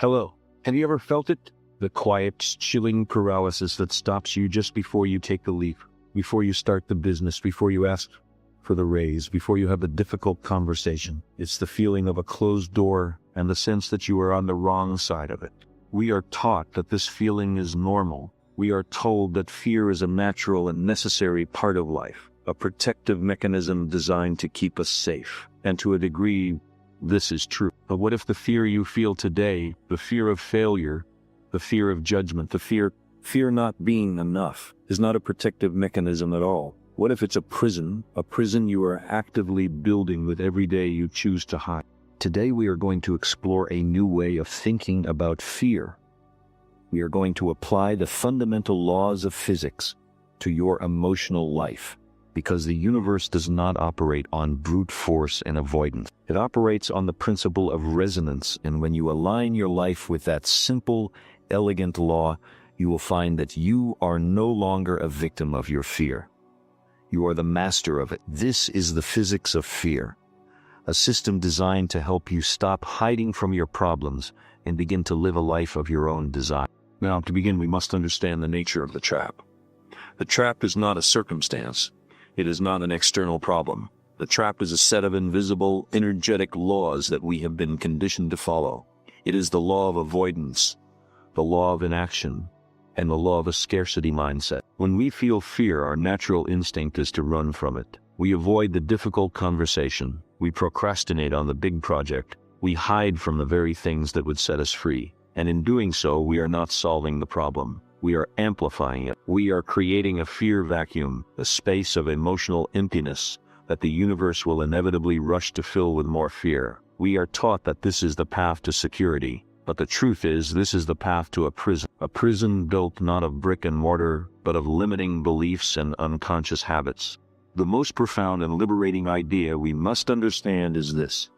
Hello. Have you ever felt it? The quiet, chilling paralysis that stops you just before you take the leap, before you start the business, before you ask for the raise, before you have a difficult conversation. It's the feeling of a closed door and the sense that you are on the wrong side of it. We are taught that this feeling is normal. We are told that fear is a natural and necessary part of life, a protective mechanism designed to keep us safe. And to a degree, this is true. But what if the fear you feel today, the fear of failure, the fear of judgment, the fear not being enough, is not a protective mechanism at all? What if it's a prison you are actively building with every day you choose to hide? Today we are going to explore a new way of thinking about fear. We are going to apply the fundamental laws of physics to your emotional life, because the universe does not operate on brute force and avoidance. It operates on the principle of resonance, and when you align your life with that simple, elegant law, you will find that you are no longer a victim of your fear. You are the master of it. This is the physics of fear, a system designed to help you stop hiding from your problems and begin to live a life of your own desire. Now, to begin, we must understand the nature of the trap. The trap is not a circumstance. It is not an external problem. The trap is a set of invisible, energetic laws that we have been conditioned to follow. It is the law of avoidance, the law of inaction, and the law of a scarcity mindset. When we feel fear, our natural instinct is to run from it. We avoid the difficult conversation. We procrastinate on the big project. We hide from the very things that would set us free. And in doing so, we are not solving the problem. We are amplifying it. We are creating a fear vacuum, a space of emotional emptiness that the universe will inevitably rush to fill with more fear. We are taught that this is the path to security, but the truth is this is the path to a prison built not of brick and mortar, but of limiting beliefs and unconscious habits. The most profound and liberating idea we must understand is this: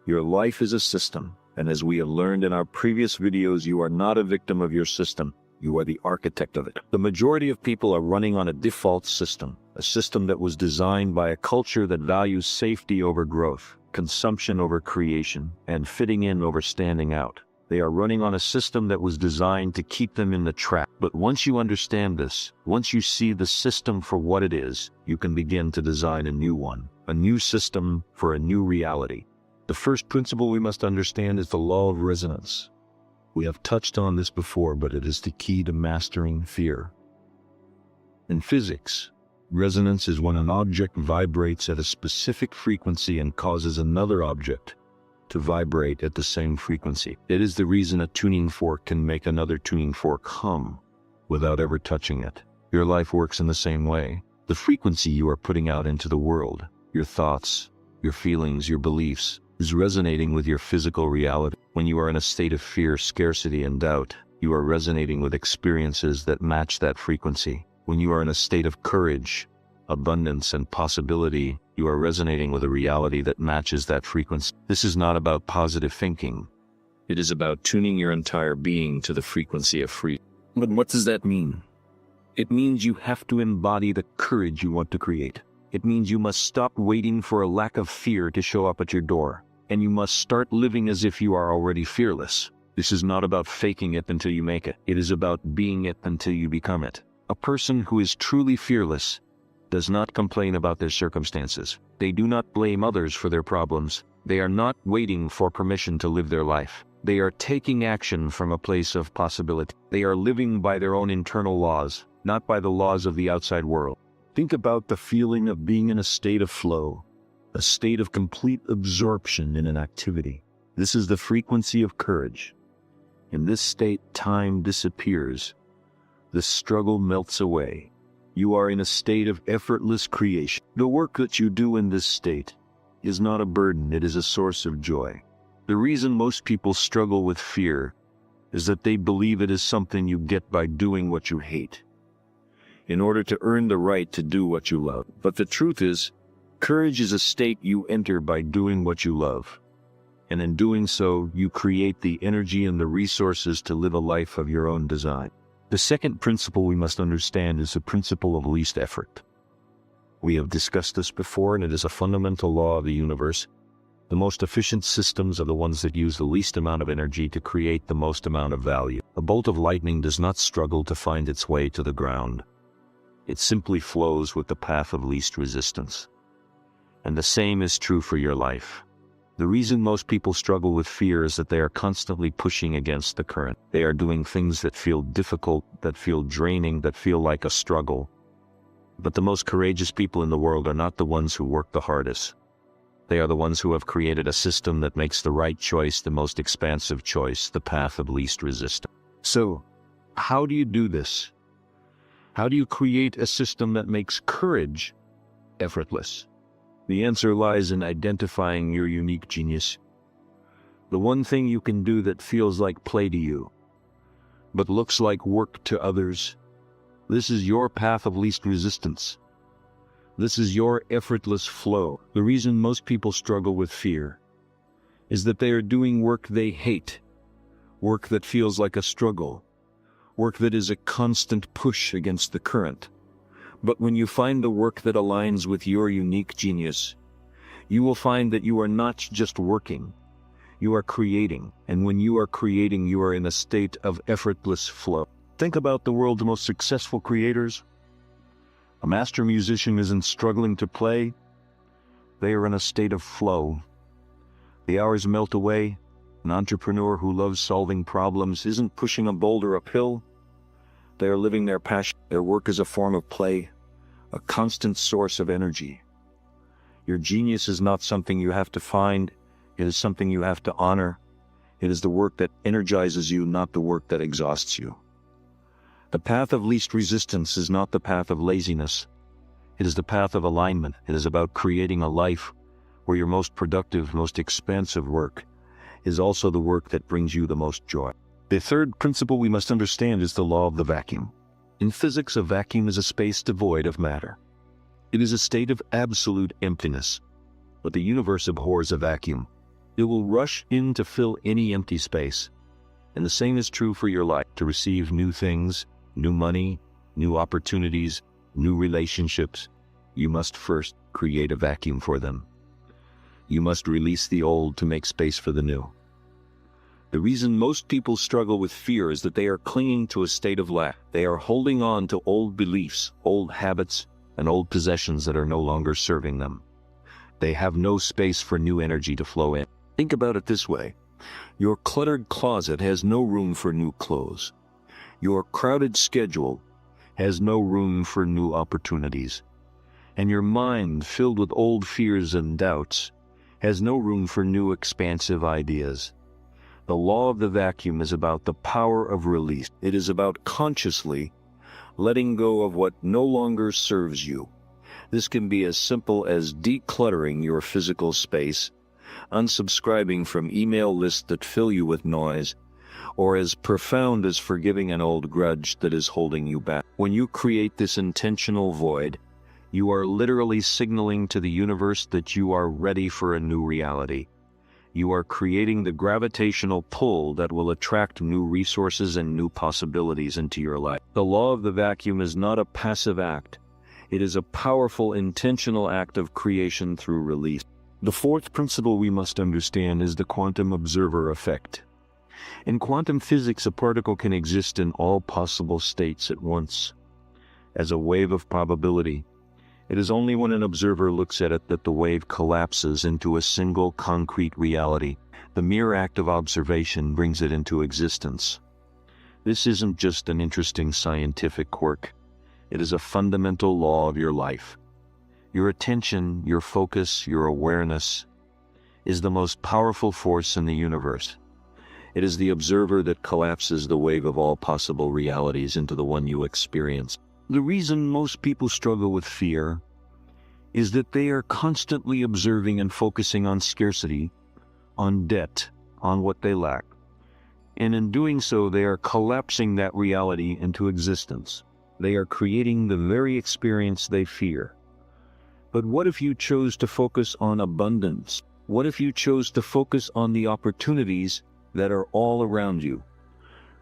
your life is a system, and as we have learned in our previous videos, you are not a victim of your system. You are the architect of it. The majority of people are running on a default system, a system that was designed by a culture that values safety over growth, consumption over creation, and fitting in over standing out. They are running on a system that was designed to keep them in the trap. But once you understand this, once you see the system for what it is, you can begin to design a new one, a new system for a new reality. The first principle we must understand is the law of resonance. We have touched on this before, but it is the key to mastering fear. In physics, resonance is when an object vibrates at a specific frequency and causes another object to vibrate at the same frequency. It is the reason a tuning fork can make another tuning fork hum without ever touching it. Your life works in the same way. The frequency you are putting out into the world, your thoughts, your feelings, your beliefs, is resonating with your physical reality. When you are in a state of fear, scarcity, and doubt, you are resonating with experiences that match that frequency. When you are in a state of courage, abundance, and possibility, you are resonating with a reality that matches that frequency. This is not about positive thinking. It is about tuning your entire being to the frequency of freedom. But what does that mean? It means you have to embody the courage you want to create. It means you must stop waiting for a lack of fear to show up at your door, and you must start living as if you are already fearless. This is not about faking it until you make it. It is about being it until you become it. A person who is truly fearless does not complain about their circumstances. They do not blame others for their problems. They are not waiting for permission to live their life. They are taking action from a place of possibility. They are living by their own internal laws, not by the laws of the outside world. Think about the feeling of being in a state of flow, a state of complete absorption in an activity. This is the frequency of courage. In this state, time disappears. The struggle melts away. You are in a state of effortless creation. The work that you do in this state is not a burden, it is a source of joy. The reason most people struggle with fear is that they believe it is something you get by doing what you hate, in order to earn the right to do what you love. But the truth is, courage is a state you enter by doing what you love. And in doing so, you create the energy and the resources to live a life of your own design. The second principle we must understand is the principle of least effort. We have discussed this before, and it is a fundamental law of the universe. The most efficient systems are the ones that use the least amount of energy to create the most amount of value. A bolt of lightning does not struggle to find its way to the ground. It simply flows with the path of least resistance. And the same is true for your life. The reason most people struggle with fear is that they are constantly pushing against the current. They are doing things that feel difficult, that feel draining, that feel like a struggle. But the most courageous people in the world are not the ones who work the hardest. They are the ones who have created a system that makes the right choice the most expansive choice, the path of least resistance. So, how do you do this? How do you create a system that makes courage effortless? The answer lies in identifying your unique genius. The one thing you can do that feels like play to you, but looks like work to others. This is your path of least resistance. This is your effortless flow. The reason most people struggle with fear is that they are doing work they hate, work that feels like a struggle, work that is a constant push against the current. But when you find the work that aligns with your unique genius, you will find that you are not just working, you are creating. And when you are creating, you are in a state of effortless flow. Think about the world's most successful creators. A master musician isn't struggling to play. They are in a state of flow. The hours melt away. An entrepreneur who loves solving problems isn't pushing a boulder uphill. They are living their passion. Their work is a form of play, a constant source of energy. Your genius is not something you have to find. It is something you have to honor. It is the work that energizes you, not the work that exhausts you. The path of least resistance is not the path of laziness. It is the path of alignment. It is about creating a life where your most productive, most expansive work is also the work that brings you the most joy. The third principle we must understand is the law of the vacuum. In physics, a vacuum is a space devoid of matter. It is a state of absolute emptiness. But the universe abhors a vacuum. It will rush in to fill any empty space. And the same is true for your life. To receive new things, new money, new opportunities, new relationships, you must first create a vacuum for them. You must release the old to make space for the new. The reason most people struggle with fear is that they are clinging to a state of lack. They are holding on to old beliefs, old habits, and old possessions that are no longer serving them. They have no space for new energy to flow in. Think about it this way. Your cluttered closet has no room for new clothes. Your crowded schedule has no room for new opportunities. And your mind, filled with old fears and doubts, has no room for new expansive ideas. The law of the vacuum is about the power of release. It is about consciously letting go of what no longer serves you. This can be as simple as decluttering your physical space, unsubscribing from email lists that fill you with noise, or as profound as forgiving an old grudge that is holding you back. When you create this intentional void, you are literally signaling to the universe that you are ready for a new reality. You are creating the gravitational pull that will attract new resources and new possibilities into your life. The law of the vacuum is not a passive act. It is a powerful, intentional act of creation through release. The fourth principle we must understand is the quantum observer effect. In quantum physics, a particle can exist in all possible states at once. As a wave of probability, it is only when an observer looks at it that the wave collapses into a single concrete reality. The mere act of observation brings it into existence. This isn't just an interesting scientific quirk. It is a fundamental law of your life. Your attention, your focus, your awareness is the most powerful force in the universe. It is the observer that collapses the wave of all possible realities into the one you experience. The reason most people struggle with fear is that they are constantly observing and focusing on scarcity, on debt, on what they lack. And in doing so, they are collapsing that reality into existence. They are creating the very experience they fear. But what if you chose to focus on abundance? What if you chose to focus on the opportunities that are all around you?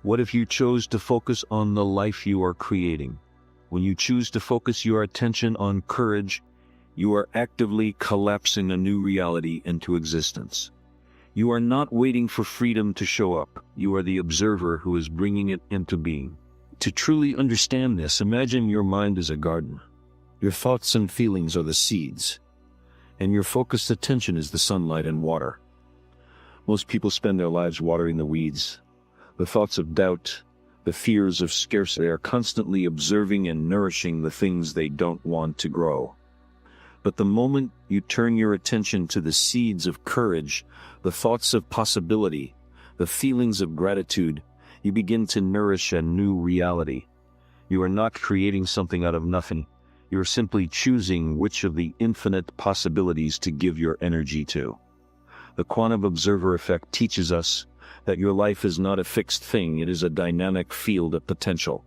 What if you chose to focus on the life you are creating? When you choose to focus your attention on courage, You are actively collapsing a new reality into existence. You are not waiting for freedom to show up. You are the observer who is bringing it into being. To truly understand this, imagine your mind as a garden. Your thoughts and feelings are the seeds, and your focused attention is the sunlight and water. Most people spend their lives watering the weeds. The thoughts of doubt, the fears of scarcity are constantly observing and nourishing the things they don't want to grow. But the moment you turn your attention to the seeds of courage, the thoughts of possibility, the feelings of gratitude, you begin to nourish a new reality. You are not creating something out of nothing. You are simply choosing which of the infinite possibilities to give your energy to. The quantum observer effect teaches us that your life is not a fixed thing, it is a dynamic field of potential.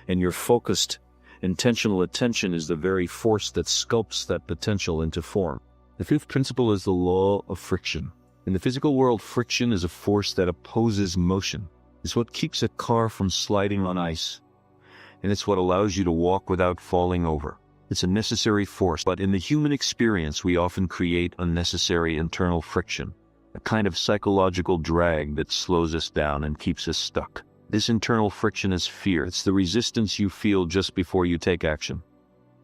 And your focused, intentional attention is the very force that sculpts that potential into form. The fifth principle is the law of friction. In the physical world, friction is a force that opposes motion. It's what keeps a car from sliding on ice, and it's what allows you to walk without falling over. It's a necessary force, but in the human experience, we often create unnecessary internal friction, a kind of psychological drag that slows us down and keeps us stuck. This internal friction is fear. It's the resistance you feel just before you take action.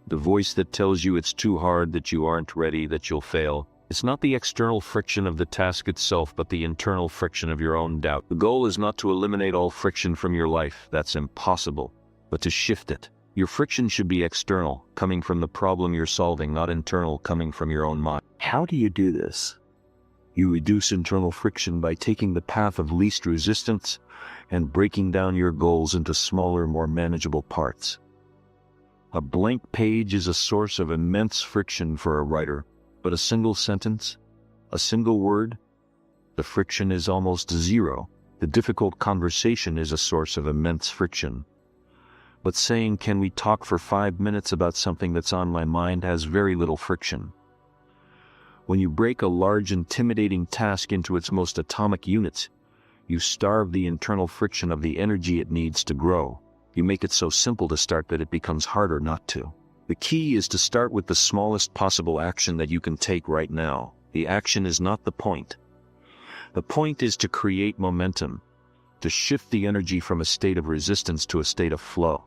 The voice that tells you it's too hard, that you aren't ready, that you'll fail. It's not the external friction of the task itself, but the internal friction of your own doubt. The goal is not to eliminate all friction from your life. That's impossible. But to shift it. Your friction should be external, coming from the problem you're solving, not internal, coming from your own mind. How do you do this? You reduce internal friction by taking the path of least resistance and breaking down your goals into smaller, more manageable parts. A blank page is a source of immense friction for a writer, but a single sentence, a single word, the friction is almost zero. The difficult conversation is a source of immense friction. But saying, "Can we talk for 5 minutes about something that's on my mind," has very little friction. When you break a large, intimidating task into its most atomic units, you starve the internal friction of the energy it needs to grow. You make it so simple to start that it becomes harder not to. The key is to start with the smallest possible action that you can take right now. The action is not the point. The point is to create momentum, to shift the energy from a state of resistance to a state of flow.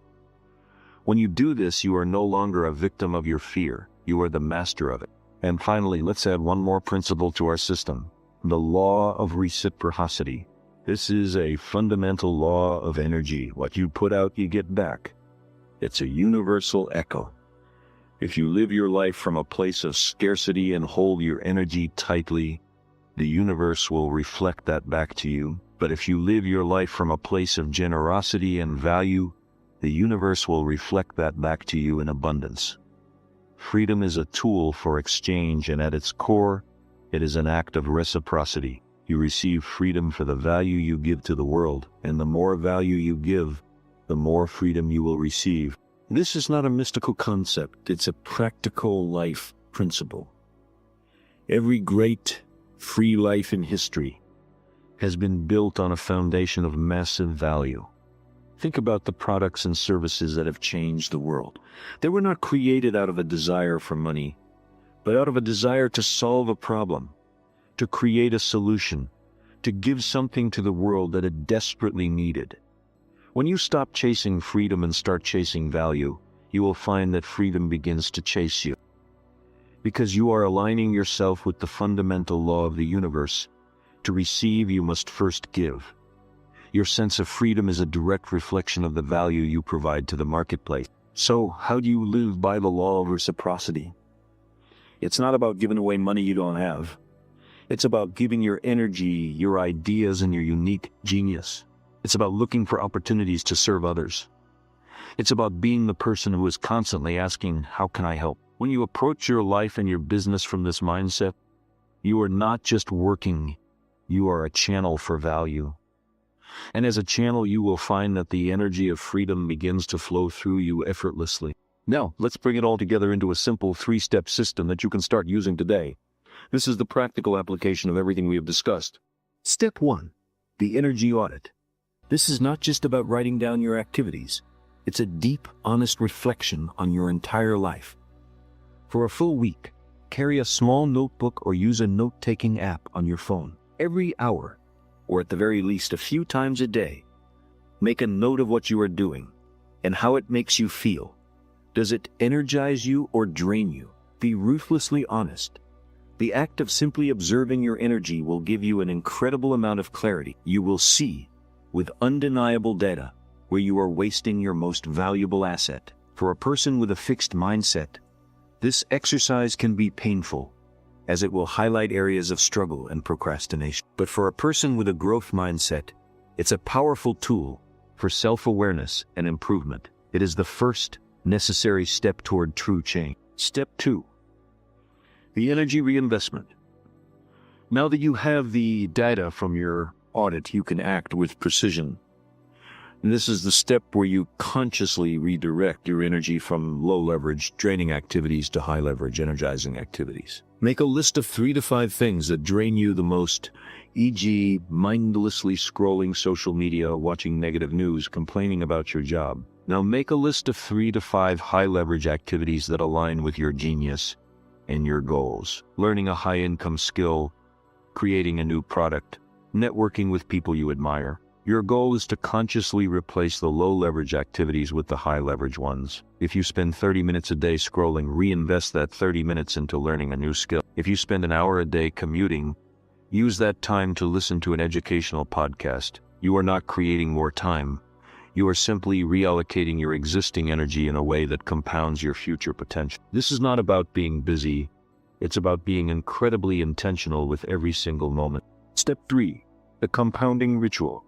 When you do this, you are no longer a victim of your fear. You are the master of it. And finally, let's add one more principle to our system: the law of reciprocity. This is a fundamental law of energy. What you put out, you get back. It's a universal echo. If you live your life from a place of scarcity and hold your energy tightly, the universe will reflect that back to you. But if you live your life from a place of generosity and value, the universe will reflect that back to you in abundance. Freedom is a tool for exchange, and at its core, it is an act of reciprocity. You receive freedom for the value you give to the world, and the more value you give, the more freedom you will receive. This is not a mystical concept, it's a practical life principle. Every great, free life in history has been built on a foundation of massive value. Think about the products and services that have changed the world. They were not created out of a desire for money, but out of a desire to solve a problem, to create a solution, to give something to the world that it desperately needed. When you stop chasing freedom and start chasing value, you will find that freedom begins to chase you. Because you are aligning yourself with the fundamental law of the universe. To receive, you must first give. Your sense of freedom is a direct reflection of the value you provide to the marketplace. So, how do you live by the law of reciprocity? It's not about giving away money you don't have. It's about giving your energy, your ideas, and your unique genius. It's about looking for opportunities to serve others. It's about being the person who is constantly asking, "How can I help?" When you approach your life and your business from this mindset, you are not just working, you are a channel for value. And as a channel, you will find that the energy of freedom begins to flow through you effortlessly. Now, let's bring it all together into a simple 3-step system that you can start using today. This is the practical application of everything we have discussed. Step 1, the energy audit. This is not just about writing down your activities. It's a deep, honest reflection on your entire life. For a full week, carry a small notebook or use a note-taking app on your phone. Every hour, or at the very least a few times a day, make a note of what you are doing and how it makes you feel. Does it energize you or drain you? Be ruthlessly honest. The act of simply observing your energy will give you an incredible amount of clarity. You will see, with undeniable data, where you are wasting your most valuable asset. For a person with a fixed mindset, this exercise can be painful, as it will highlight areas of struggle and procrastination. But for a person with a growth mindset, it's a powerful tool for self-awareness and improvement. It is the first necessary step toward true change. Step 2. The energy reinvestment. Now that you have the data from your audit, you can act with precision. And this is the step where you consciously redirect your energy from low-leverage, draining activities to high-leverage, energizing activities. Make a list of 3 to 5 things that drain you the most, e.g., mindlessly scrolling social media, watching negative news, complaining about your job. Now make a list of 3 to 5 high-leverage activities that align with your genius and your goals. Learning a high-income skill, creating a new product, networking with people you admire. Your goal is to consciously replace the low-leverage activities with the high-leverage ones. If you spend 30 minutes a day scrolling, reinvest that 30 minutes into learning a new skill. If you spend an hour a day commuting, use that time to listen to an educational podcast. You are not creating more time. You are simply reallocating your existing energy in a way that compounds your future potential. This is not about being busy. It's about being incredibly intentional with every single moment. Step 3. The compounding ritual.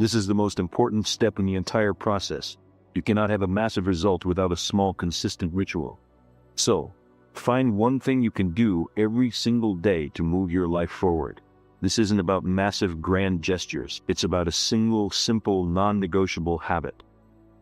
This is the most important step in the entire process. You cannot have a massive result without a small, consistent ritual. So, find one thing you can do every single day to move your life forward. This isn't about massive, grand gestures. It's about a single, simple, non-negotiable habit.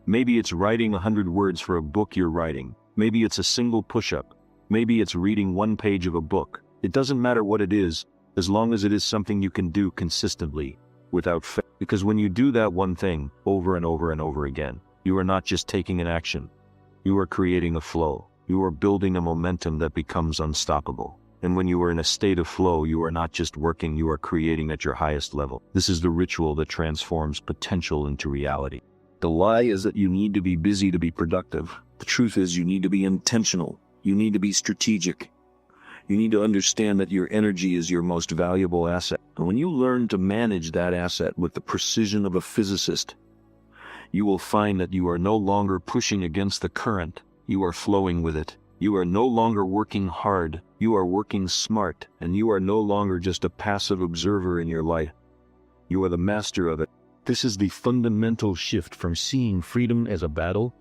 Maybe it's writing 100 words for a book you're writing. Maybe it's a single push-up. Maybe it's reading 1 page of a book. It doesn't matter what it is, as long as it is something you can do consistently, without fail. Because when you do that one thing over and over and over again, you are not just taking an action. You are creating a flow. You are building a momentum that becomes unstoppable. And when you are in a state of flow, you are not just working, you are creating at your highest level. This is the ritual that transforms potential into reality. The lie is that you need to be busy to be productive. The truth is you need to be intentional. You need to be strategic. You need to understand that your energy is your most valuable asset. And when you learn to manage that asset with the precision of a physicist, you will find that you are no longer pushing against the current. You are flowing with it. You are no longer working hard. You are working smart, and you are no longer just a passive observer in your life. You are the master of it. This is the fundamental shift from seeing freedom as a battle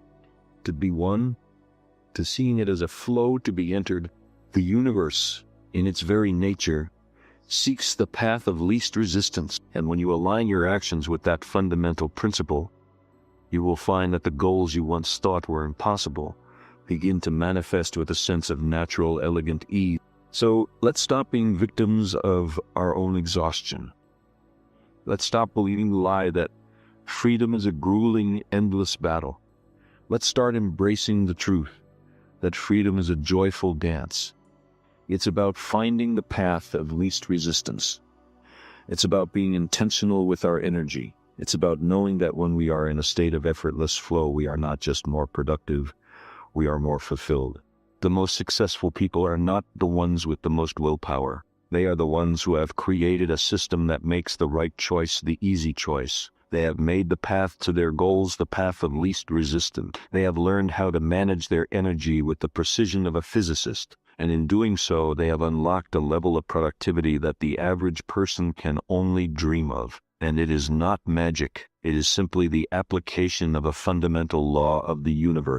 to be won, to seeing it as a flow to be entered. The universe, in its very nature, seeks the path of least resistance, and when you align your actions with that fundamental principle, you will find that the goals you once thought were impossible begin to manifest with a sense of natural, elegant ease. So let's stop being victims of our own exhaustion. Let's stop believing the lie that freedom is a grueling, endless battle. Let's start embracing the truth that freedom is a joyful dance. It's about finding the path of least resistance. It's about being intentional with our energy. It's about knowing that when we are in a state of effortless flow, we are not just more productive, we are more fulfilled. The most successful people are not the ones with the most willpower. They are the ones who have created a system that makes the right choice the easy choice. They have made the path to their goals the path of least resistance. They have learned how to manage their energy with the precision of a physicist, and in doing so, they have unlocked a level of productivity that the average person can only dream of. And it is not magic. It is simply the application of a fundamental law of the universe.